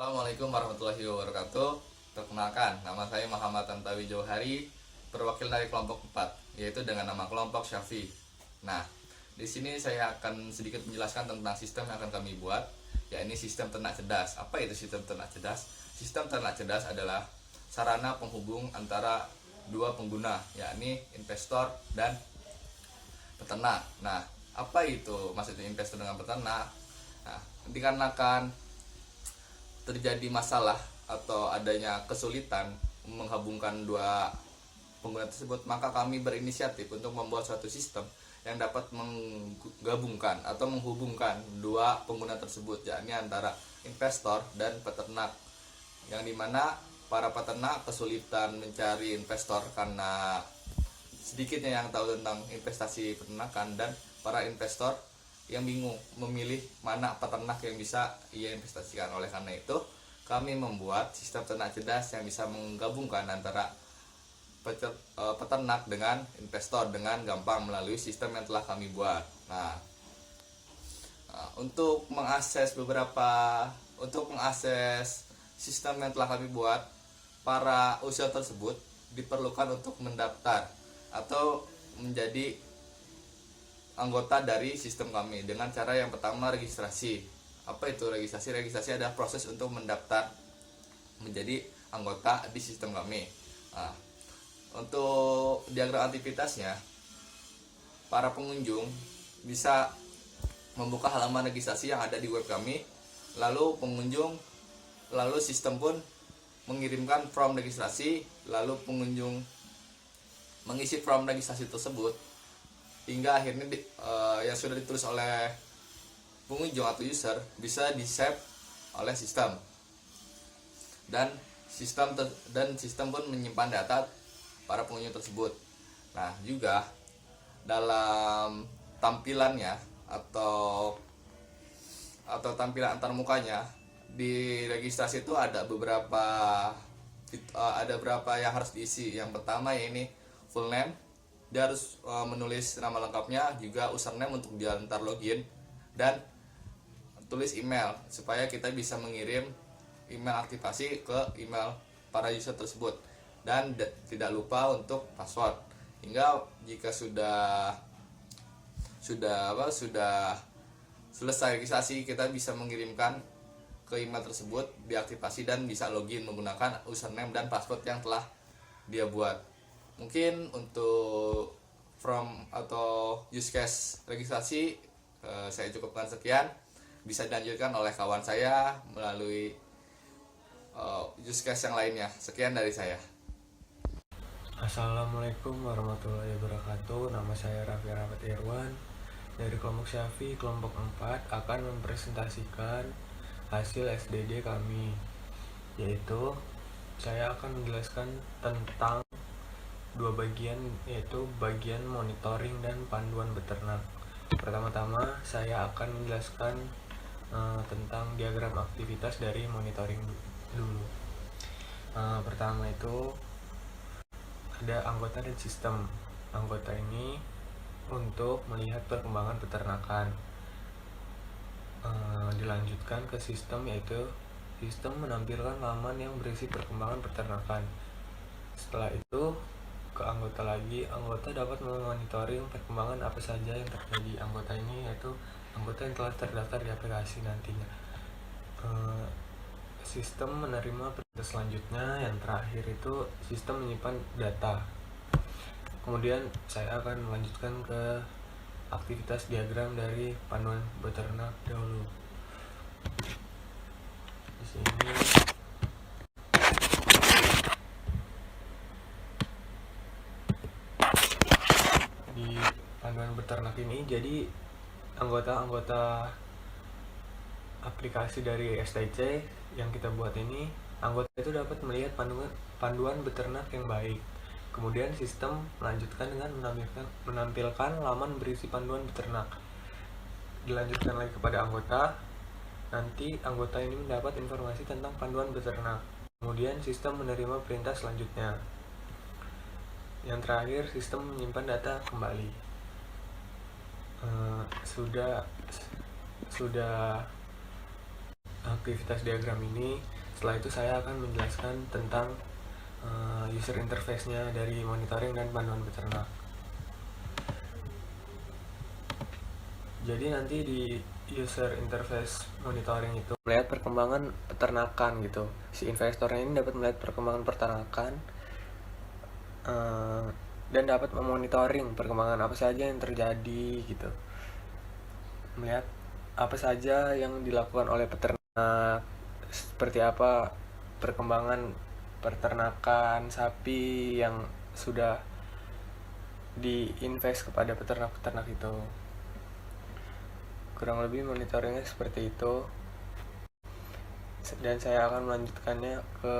Assalamualaikum warahmatullahi wabarakatuh. Perkenalkan, nama saya Muhammad Tantawi Johari, perwakil dari kelompok 4, yaitu dengan nama kelompok Syafi. Nah, di sini saya akan sedikit menjelaskan tentang sistem yang akan kami buat, yakni sistem ternak cerdas. Apa itu sistem ternak cerdas? Sistem ternak cerdas adalah sarana penghubung antara dua pengguna, yakni investor dan peternak. Nah, apa itu maksudnya investor dengan peternak? Nah, dikarenakan terjadi masalah atau adanya kesulitan menghubungkan dua pengguna tersebut, maka kami berinisiatif untuk membuat suatu sistem yang dapat menggabungkan atau menghubungkan dua pengguna tersebut, yakni antara investor dan peternak, yang dimana para peternak kesulitan mencari investor karena sedikitnya yang tahu tentang investasi peternakan, dan para investor yang bingung memilih mana peternak yang bisa ia investasikan. Oleh karena itu, kami membuat sistem ternak cerdas yang bisa menggabungkan antara peternak dengan investor dengan gampang melalui sistem yang telah kami buat. Nah, untuk mengakses sistem yang telah kami buat, para user tersebut diperlukan untuk mendaftar atau menjadi anggota dari sistem kami dengan cara yang pertama, registrasi. Apa itu registrasi? Registrasi adalah proses untuk mendaftar menjadi anggota di sistem kami. Nah, untuk diagram aktivitasnya, para pengunjung bisa membuka halaman registrasi yang ada di web kami, lalu sistem pun mengirimkan form registrasi, lalu pengunjung mengisi form registrasi tersebut hingga akhirnya yang sudah ditulis oleh pengunjung atau user bisa di-save oleh sistem, dan sistem pun menyimpan data para pengunjung tersebut. Nah, juga dalam tampilannya atau tampilan antarmukanya di registrasi itu ada beberapa yang harus diisi. Yang pertama ya ini full name, dia harus menulis nama lengkapnya, juga username untuk dia ntar login, dan tulis email supaya kita bisa mengirim email aktivasi ke email para user tersebut, dan tidak lupa untuk password. Hingga jika sudah selesai registrasi, kita bisa mengirimkan ke email tersebut, diaktifasi dan bisa login menggunakan username dan password yang telah dia buat. Mungkin untuk from atau use case registrasi saya cukupkan sekian. Bisa dilanjutkan oleh kawan saya melalui use case yang lainnya. Sekian dari saya. Assalamualaikum warahmatullahi wabarakatuh. Nama saya Raffi Rahmat Irwan dari kelompok Syafi kelompok 4 akan mempresentasikan hasil SDD kami, yaitu saya akan menjelaskan tentang dua bagian, yaitu bagian monitoring dan panduan beternak. Pertama-tama saya akan menjelaskan tentang diagram aktivitas dari monitoring dulu. Pertama itu ada anggota dan sistem. Anggota ini untuk melihat perkembangan peternakan. Dilanjutkan ke sistem, yaitu sistem menampilkan laman yang berisi perkembangan peternakan. Setelah itu ke anggota lagi. Anggota dapat memonitoring perkembangan apa saja yang terjadi. Anggota ini yaitu anggota yang telah terdaftar di aplikasi nantinya. Sistem menerima perintah selanjutnya. Yang terakhir itu sistem menyimpan data. Kemudian saya akan melanjutkan ke aktivitas diagram dari panduan beternak dahulu. Di sini di panduan beternak ini, jadi anggota-anggota aplikasi dari STC yang kita buat ini, anggota itu dapat melihat panduan beternak yang baik. Kemudian sistem melanjutkan dengan menampilkan laman berisi panduan beternak. Dilanjutkan lagi kepada anggota. Nanti anggota ini mendapat informasi tentang panduan beternak. Kemudian sistem menerima perintah selanjutnya. Yang terakhir, sistem menyimpan data kembali. Sudah aktivitas diagram ini. Setelah itu saya akan menjelaskan tentang user interface-nya dari monitoring dan panduan peternak. Jadi nanti di user interface monitoring itu melihat perkembangan peternakan gitu. Si investornya ini dapat melihat perkembangan peternakan dan dapat memonitoring perkembangan apa saja yang terjadi gitu. Melihat apa saja yang dilakukan oleh peternak, seperti apa perkembangan peternakan sapi yang sudah diinvest kepada peternak-peternak itu. Kurang lebih monitoringnya seperti itu. Dan saya akan melanjutkannya ke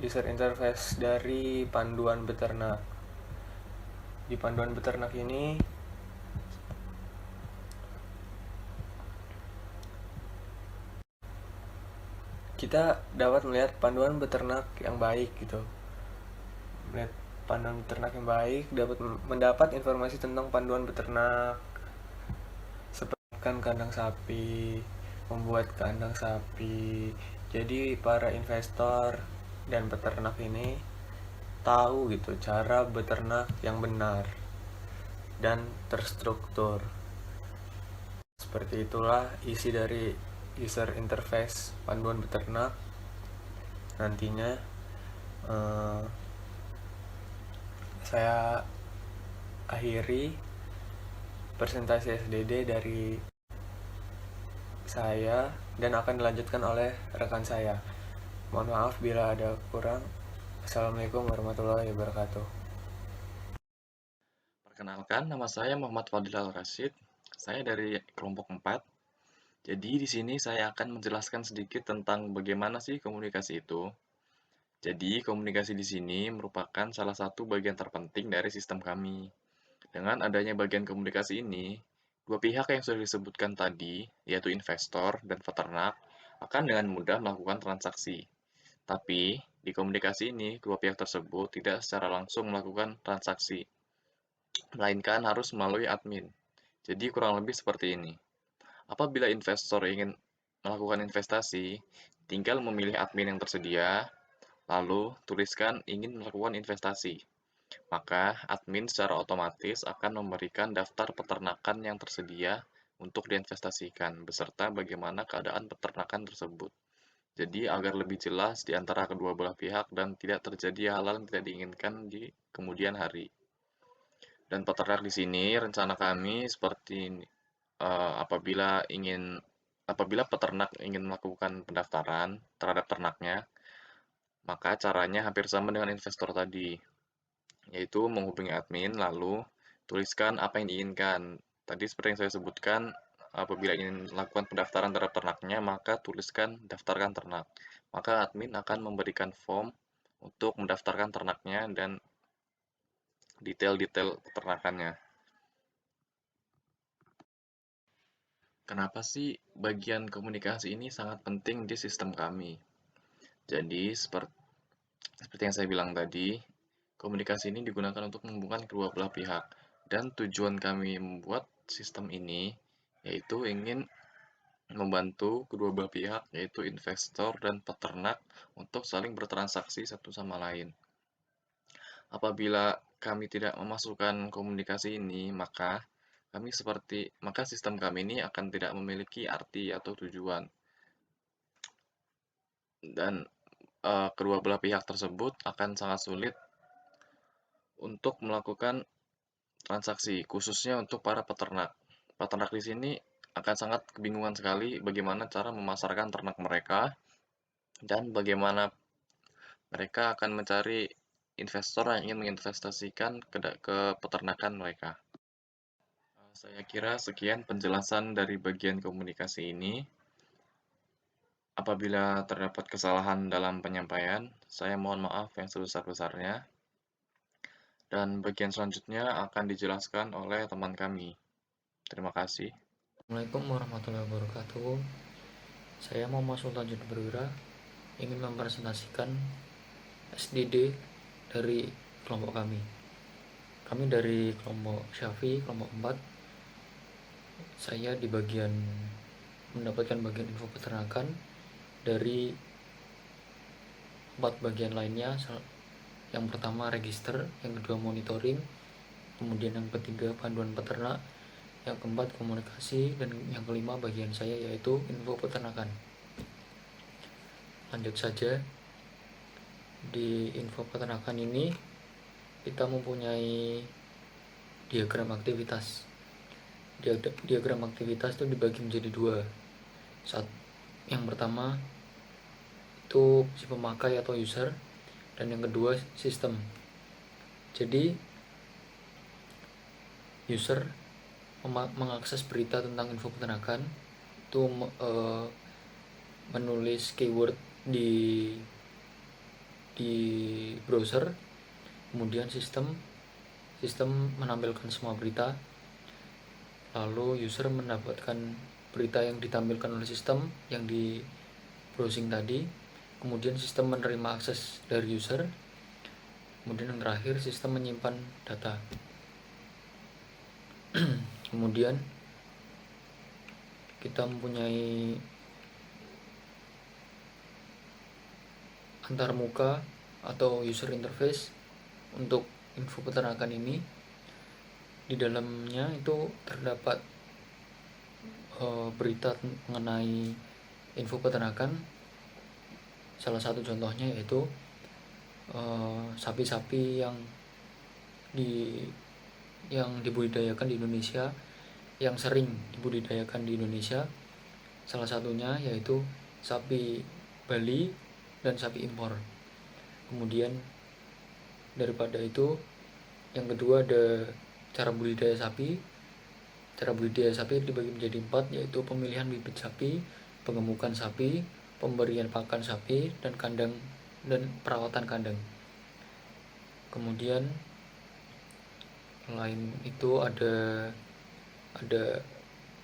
user interface dari panduan beternak. Di panduan beternak ini kita dapat melihat panduan beternak yang baik gitu. Melihat panduan beternak yang baik, dapat mendapat informasi tentang panduan beternak, seperti kandang sapi, membuat kandang sapi. Jadi para investor dan peternak ini tahu gitu cara beternak yang benar dan terstruktur. Seperti itulah isi dari user interface panduan beternak. Nantinya saya akhiri presentasi SDD dari saya dan akan dilanjutkan oleh rekan saya. Mohon maaf bila ada kurang. Assalamualaikum warahmatullahi wabarakatuh. Perkenalkan, nama saya Muhammad Fadil Al-Rashid. Saya dari kelompok 4. Jadi di sini saya akan menjelaskan sedikit tentang bagaimana sih komunikasi itu. Jadi komunikasi di sini merupakan salah satu bagian terpenting dari sistem kami. Dengan adanya bagian komunikasi ini, dua pihak yang sudah disebutkan tadi, yaitu investor dan peternak, akan dengan mudah melakukan transaksi. Tapi di komunikasi ini, kedua pihak tersebut tidak secara langsung melakukan transaksi, melainkan harus melalui admin. Jadi kurang lebih seperti ini. Apabila investor ingin melakukan investasi, tinggal memilih admin yang tersedia, lalu tuliskan ingin melakukan investasi. Maka admin secara otomatis akan memberikan daftar peternakan yang tersedia untuk diinvestasikan, beserta bagaimana keadaan peternakan tersebut. Jadi agar lebih jelas di antara kedua belah pihak dan tidak terjadi hal-hal yang tidak diinginkan di kemudian hari. Dan peternak di sini rencana kami seperti ini. Apabila peternak ingin melakukan pendaftaran terhadap ternaknya, maka caranya hampir sama dengan investor tadi, yaitu menghubungi admin lalu tuliskan apa yang diinginkan. Tadi seperti yang saya sebutkan, apabila ingin melakukan pendaftaran terhadap ternaknya, maka tuliskan daftarkan ternak. Maka admin akan memberikan form untuk mendaftarkan ternaknya dan detail-detail peternakannya. Kenapa sih bagian komunikasi ini sangat penting di sistem kami? Jadi, seperti yang saya bilang tadi, komunikasi ini digunakan untuk menghubungkan kedua belah pihak. Dan tujuan kami membuat sistem ini yaitu ingin membantu kedua belah pihak, yaitu investor dan peternak, untuk saling bertransaksi satu sama lain. Apabila kami tidak memasukkan komunikasi ini, maka sistem kami ini akan tidak memiliki arti atau tujuan. Dan kedua belah pihak tersebut akan sangat sulit untuk melakukan transaksi, khususnya untuk para peternak. Peternak di sini akan sangat kebingungan sekali bagaimana cara memasarkan ternak mereka dan bagaimana mereka akan mencari investor yang ingin menginvestasikan ke peternakan mereka. Saya kira sekian penjelasan dari bagian komunikasi ini. Apabila terdapat kesalahan dalam penyampaian, saya mohon maaf yang sebesar-besarnya. Dan bagian selanjutnya akan dijelaskan oleh teman kami. Terima kasih. Assalamualaikum warahmatullahi wabarakatuh. Saya Muhammad Sultan Jun Perwira ingin mempresentasikan SDD dari kelompok kami. Kami dari kelompok Syafi, kelompok 4. Saya di bagian mendapatkan bagian info peternakan dari 4 bagian lainnya. Yang pertama register, yang kedua monitoring, kemudian yang ketiga panduan peternak, yang keempat komunikasi, dan yang kelima bagian saya yaitu info peternakan. Lanjut saja, di info peternakan ini kita mempunyai diagram aktivitas. Diagram aktivitas itu dibagi menjadi 2. Yang pertama itu si pemakai atau user, dan yang kedua sistem. Jadi user mengakses berita tentang info peternakan itu menulis keyword di browser, kemudian sistem menampilkan semua berita, lalu user mendapatkan berita yang ditampilkan oleh sistem yang di browsing tadi, kemudian sistem menerima akses dari user, kemudian yang terakhir sistem menyimpan data. Kemudian kita mempunyai antarmuka atau user interface untuk info peternakan ini. Di dalamnya itu terdapat berita mengenai info peternakan. Salah satu contohnya yaitu sapi-sapi yang dibudidayakan di Indonesia, yang sering dibudidayakan di Indonesia. Salah satunya yaitu sapi Bali dan sapi impor. Kemudian daripada itu, yang kedua ada cara budidaya sapi. Cara budidaya sapi dibagi menjadi 4, yaitu pemilihan bibit sapi, pengemukan sapi, pemberian pakan sapi, dan kandang dan perawatan kandang. Kemudian lain itu ada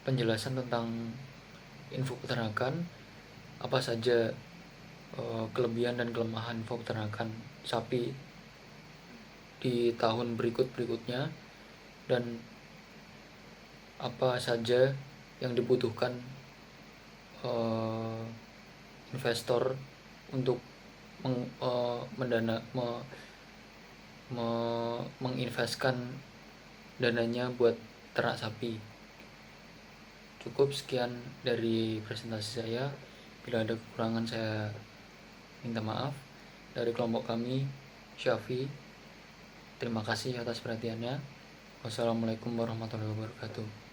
penjelasan tentang info peternakan, apa saja kelebihan dan kelemahan info peternakan sapi di tahun berikutnya, dan apa saja yang dibutuhkan investor untuk menginvestkan dananya buat ternak sapi. Cukup sekian dari presentasi saya. Bila ada kekurangan saya minta maaf. Dari kelompok kami, Syafi, terima kasih atas perhatiannya. Wassalamualaikum warahmatullahi wabarakatuh.